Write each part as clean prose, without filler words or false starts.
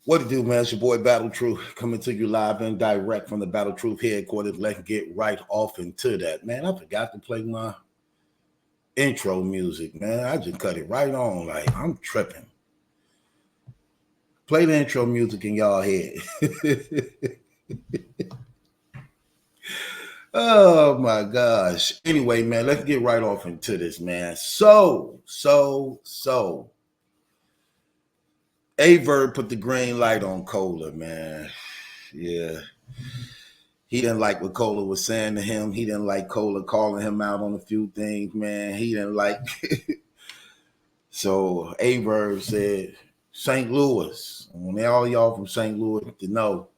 What it do, man? It's your boy Battle Truth coming to you live and direct from the Battle Truth headquarters. Let's get right off into that, man. I forgot to play my intro music, man. I just cut it right on. Like, I'm tripping. Play the intro music in y'all head. Oh my gosh. Anyway, man, let's get right off into this, man. So. Verb put the green light on Cola, man. Yeah. He didn't like what Cola was saying to him. He didn't like Cola calling him out on a few things, man. He didn't like. So Verb said, St. Louis. I want all y'all from St. Louis to know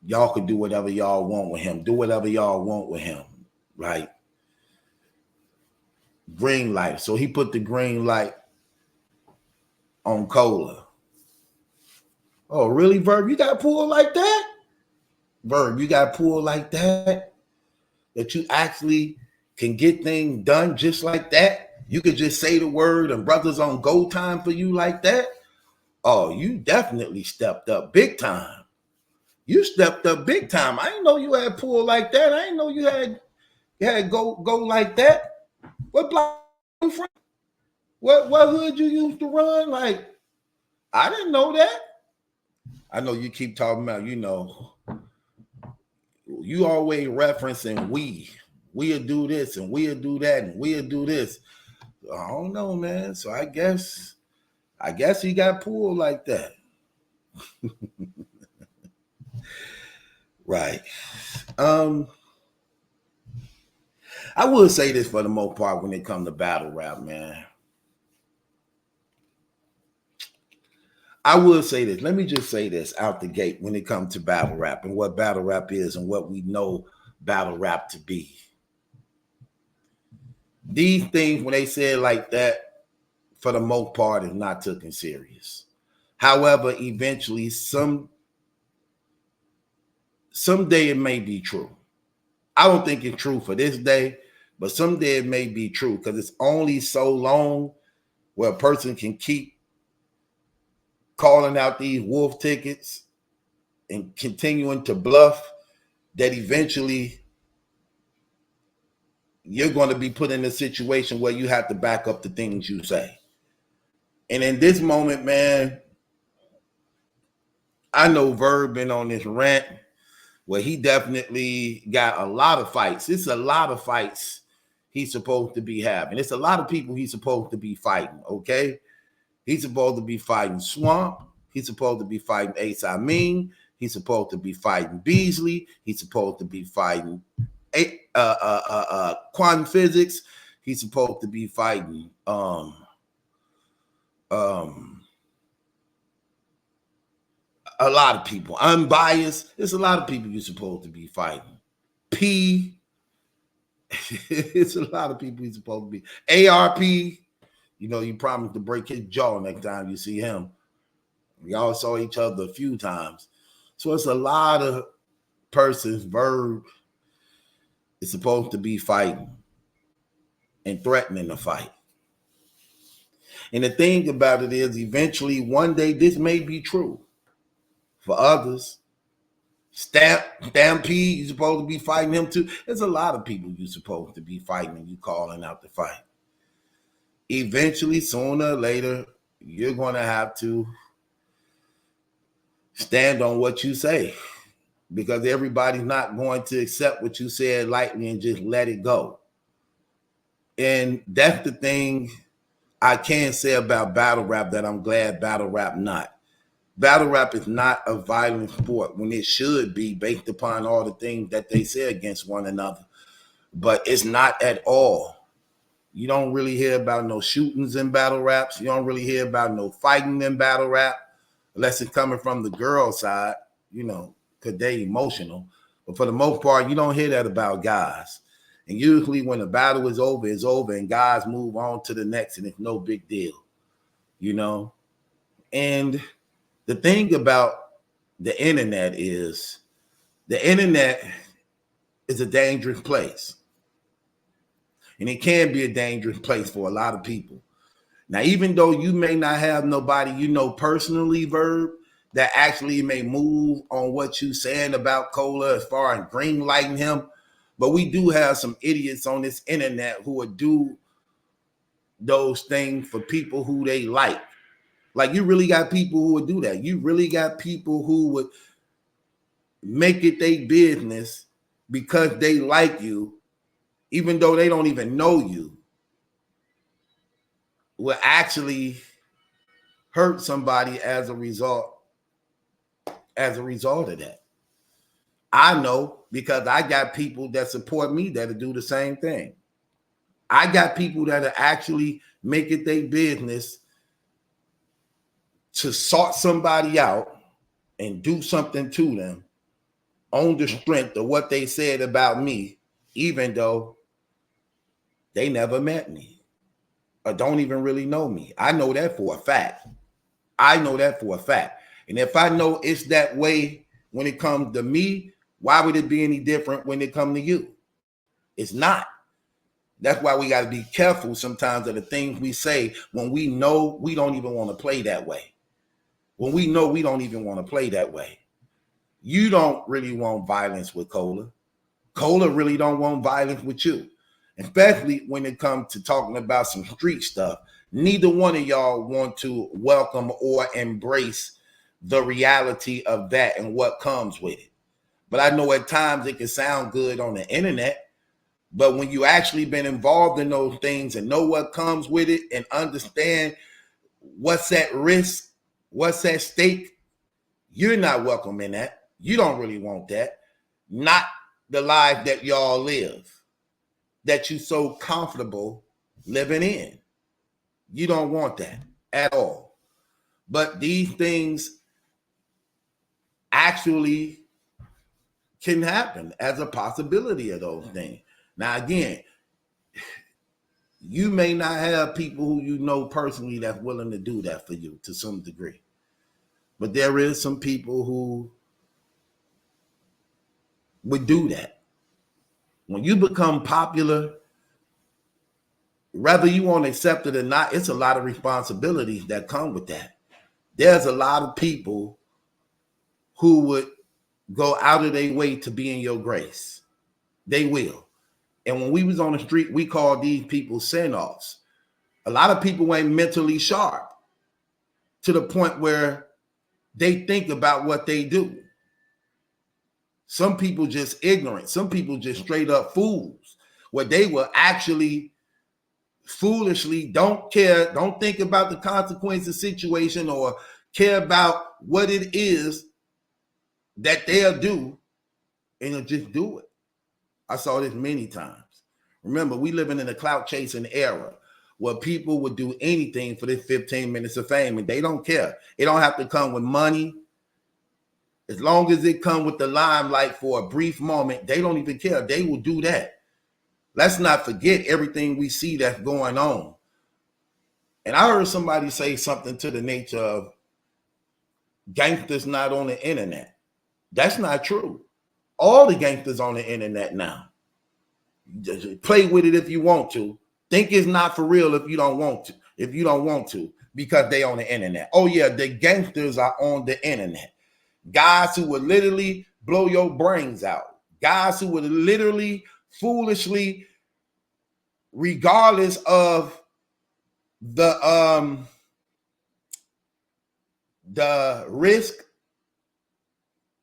y'all could do whatever y'all want with him. Do whatever y'all want with him. Like, green light. So he put the green light on Cola. Oh, really, Verb? You got pulled like that? Verb, you got pulled like that? That you actually can get things done just like that? You could just say the word and brothers on go time for you like that? Oh, you definitely stepped up big time. You stepped up big time. I didn't know you had pulled like that. I didn't know you had go like that. What block you from? What hood you used to run? Like, I didn't know that. I know you keep talking about, you always referencing we'll do this and we'll do that and we'll do this. I don't know, man. So I guess he got pulled like that. Right. I will say this for the most part when it comes to battle rap, man. I will say this. Let me just say this out the gate when it comes to battle rap and what battle rap is and what we know battle rap to be. These things, when they say it like that, for the most part, is not taken serious. However, eventually, someday it may be true. I don't think it's true for this day, but someday it may be true because it's only so long where a person can keep calling out these wolf tickets and continuing to bluff that eventually you're going to be put in a situation where you have to back up the things you say. And in this moment, man, I know Verb been on this rant where he definitely got a lot of fights. It's a lot of fights he's supposed to be having. It's a lot of people he's supposed to be fighting, okay? He's supposed to be fighting Swamp. He's supposed to be fighting Ace Amin. He's supposed to be fighting Beasley. He's supposed to be fighting quantum physics. He's supposed to be fighting a lot of people. Unbiased. There's a lot of people you're supposed to be fighting. P. It's a lot of people he's supposed to be. ARP. You promised to break his jaw next time you see him. Y'all saw each other a few times. So it's a lot of persons Verb is supposed to be fighting and threatening to fight. And the thing about it is, eventually, one day, this may be true. For others, Stampede, you're supposed to be fighting him too. There's a lot of people you're supposed to be fighting and you calling out to fight. Eventually, sooner or later, you're going to have to stand on what you say because everybody's not going to accept what you said lightly and just let it go. And that's the thing I can say about battle rap that I'm glad battle rap not. Battle rap is not a violent sport when it should be based upon all the things that they say against one another. But it's not at all. You don't really hear about no shootings in battle raps. You don't really hear about no fighting in battle rap unless it's coming from the girl side, because they're emotional. But for the most part, you don't hear that about guys. And usually when the battle is over, it's over, and guys move on to the next, and it's no big deal, And the thing about the internet is a dangerous place. And it can be a dangerous place for a lot of people. Now, even though you may not have nobody you know personally, Verb, that actually may move on what you saying about Cola as far as green lighting him, but we do have some idiots on this internet who would do those things for people who they like. Like, you really got people who would do that. You really got people who would make it their business because they like you, even though they don't even know you, will actually hurt somebody as a result of that. I know because I got people that support me that'll do the same thing. I got people that'll actually make it their business to sort somebody out and do something to them on the strength of what they said about me, even though they never met me or don't even really know me. I know that for a fact. And if I know it's that way when it comes to me, why would it be any different when it comes to you? It's not. That's why we got to be careful sometimes of the things we say when we know we don't even want to play that way. When we know we don't even want to play that way. You don't really want violence with Cola. Cola really don't want violence with you. Especially when it comes to talking about some street stuff. Neither one of y'all want to welcome or embrace the reality of that and what comes with it. But I know at times it can sound good on the internet, but when you actually been involved in those things and know what comes with it and understand what's at risk, what's at stake, you're not welcome in that. You don't really want that. Not the life that y'all live, that you so comfortable living in. You don't want that at all. But these things actually can happen as a possibility of those things. Now, again, you may not have people who you know personally that's willing to do that for you to some degree. But there is some people who would do that. When you become popular, whether you want to accept it or not, it's a lot of responsibilities that come with that. There's a lot of people who would go out of their way to be in your grace. They will. And when we was on the street, we called these people send-offs. A lot of people ain't mentally sharp to the point where they think about what they do. Some people just ignorant. Some people just straight up fools, where they will actually foolishly don't care, don't think about the consequences situation or care about what it is that they'll do, and they'll just do it. I saw this many times. Remember, we living in a clout chasing era where people would do anything for this 15 minutes of fame, and they don't care. It don't have to come with money. As long as it come with the limelight for a brief moment, they don't even care. They will do that. Let's not forget everything we see that's going on. And I heard somebody say something to the nature of gangsters not on the internet. That's not true. All the gangsters on the internet now. Just play with it if you want to. Think it's not for real if you don't want to. If you don't want to, because they on the internet. Oh yeah, the gangsters are on the internet. Guys who would literally blow your brains out. Guys who would literally foolishly, regardless of the risk,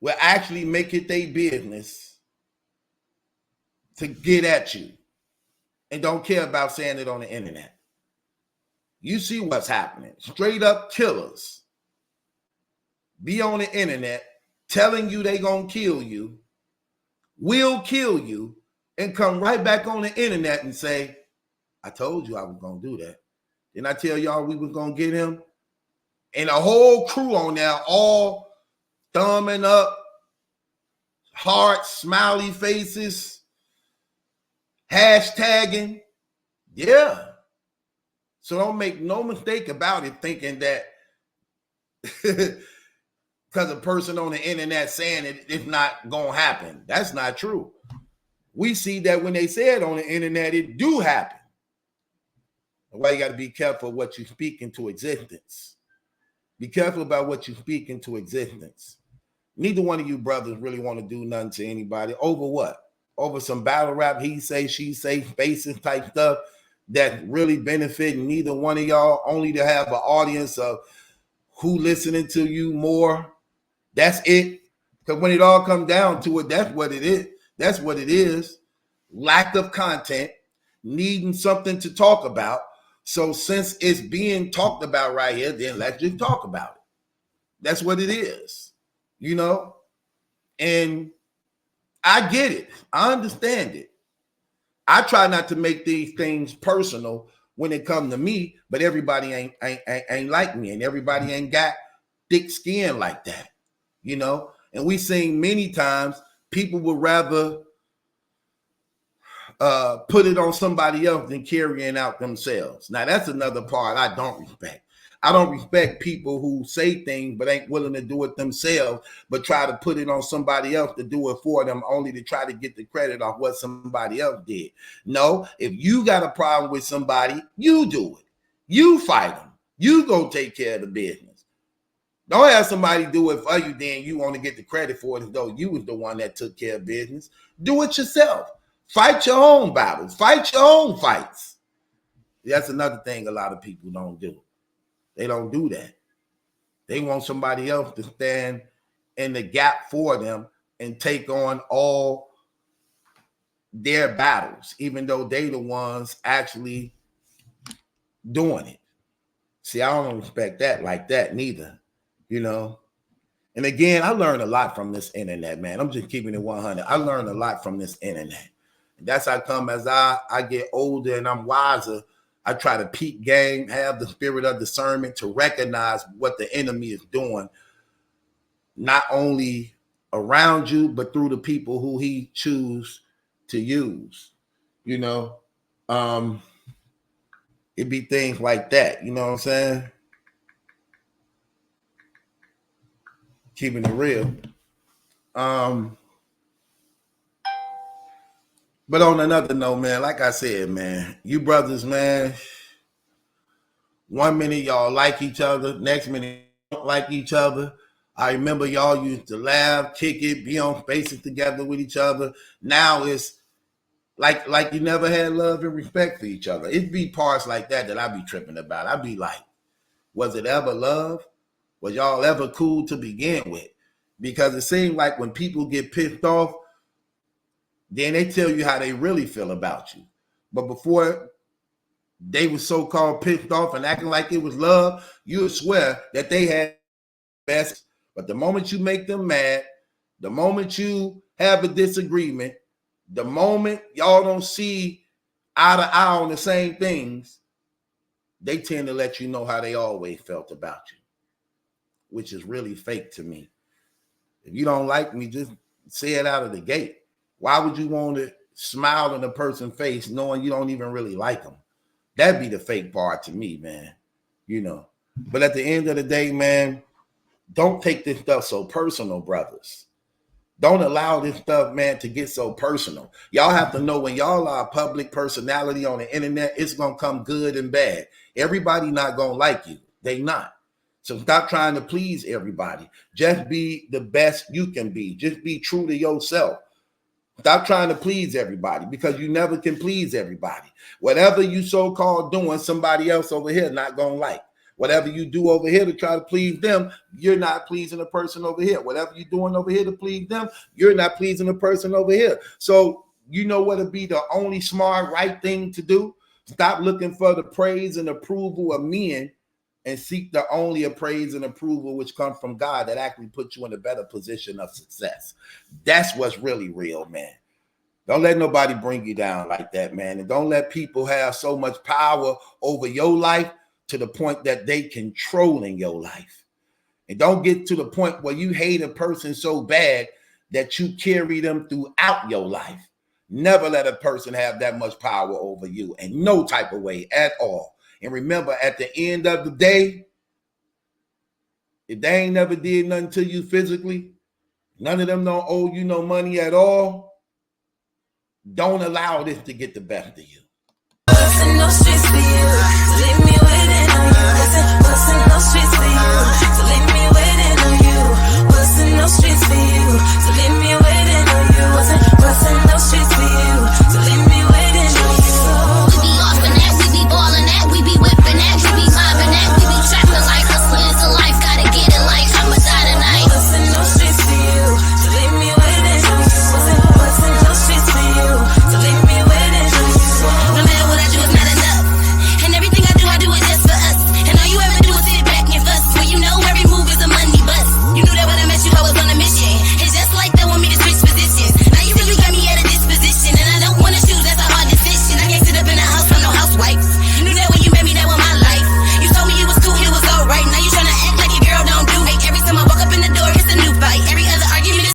will actually make it their business to get at you and don't care about saying it on the internet. You see what's happening. Straight up killers be on the internet telling you they gonna kill you, will kill you, and come right back on the internet and say, I told you I was gonna do that. Didn't I tell y'all we was gonna get him? And a whole crew on there all thumbing up, heart, smiley faces, hashtagging. Yeah. So don't make no mistake about it thinking that because a person on the internet saying it's not gonna happen. That's not true. We see that when they say it on the internet, it do happen. Why you got to be careful what you speak into existence. Be careful about what you speak into existence. Neither one of you brothers really want to do nothing to anybody. Over what? Over some battle rap, he say, she say, faces type stuff that really benefit neither one of y'all, only to have an audience of who listening to you more. That's it. Because when it all comes down to it, that's what it is. That's what it is. Lack of content, needing something to talk about. So since it's being talked about right here, then let's just talk about it. That's what it is, you know? And I get it. I understand it. I try not to make these things personal when it comes to me, but everybody ain't like me, and everybody ain't got thick skin like that, you know? And we seen many times people would rather put it on somebody else than carrying out themselves. Now, that's another part I don't respect. I don't respect people who say things but ain't willing to do it themselves, but try to put it on somebody else to do it for them, only to try to get the credit off what somebody else did. No, if you got a problem with somebody, you do it. You fight them. You go take care of the business. Don't have somebody do it for you, then you want to get the credit for it as though you was the one that took care of business. Do it yourself. Fight your own battles. Fight your own fights. That's another thing a lot of people don't do. They don't do that. They want somebody else to stand in the gap for them and take on all their battles, even though they the ones actually doing it. See, I don't respect that like that neither, you know. And again, I learned a lot from this internet, man. I'm just keeping it 100. I learned a lot from this internet. And that's how come as I get older and I'm wiser, I try to peep game, have the spirit of discernment to recognize what the enemy is doing, not only around you, but through the people who he choose to use. You know, it be things like that. You know what I'm saying? Keeping it real. But on another note, man, like I said, man, you brothers, man, 1 minute y'all like each other, next minute you don't like each other. I remember y'all used to laugh, kick it, be on spaces together with each other. Now it's like you never had love and respect for each other. It be parts like that I be tripping about. I be like, was it ever love? Was y'all ever cool to begin with? Because it seems like when people get pissed off, then they tell you how they really feel about you. But before they were so-called pissed off and acting like it was love, you would swear that they had best. But the moment you make them mad, the moment you have a disagreement, the moment y'all don't see eye to eye on the same things, they tend to let you know how they always felt about you, which is really fake to me. If you don't like me, just say it out of the gate. Why would you want to smile in a person's face knowing you don't even really like them? That'd be the fake part to me, man. You know. But at the end of the day, man, don't take this stuff so personal, brothers. Don't allow this stuff, man, to get so personal. Y'all have to know when y'all are a public personality on the internet, it's going to come good and bad. Everybody not going to like you. They not. So stop trying to please everybody. Just be the best you can be. Just be true to yourself. Stop trying to please everybody, because you never can please everybody. Whatever you so-called doing, somebody else over here not going to like. Whatever you do over here to try to please them, you're not pleasing the person over here. Whatever you're doing over here to please them, you're not pleasing the person over here. So you know what would be the only smart, right thing to do? Stop looking for the praise and approval of men and seek the only praise and approval which comes from God that actually puts you in a better position of success. That's what's really real, man. Don't let nobody bring you down like that, man. And don't let people have so much power over your life to the point that they controlling your life. And don't get to the point where you hate a person so bad that you carry them throughout your life. Never let a person have that much power over you in no type of way at all. And remember, at the end of the day, if they ain't never did nothing to you physically, none of them don't owe you no money at all, don't allow this to get the best of you. Listen,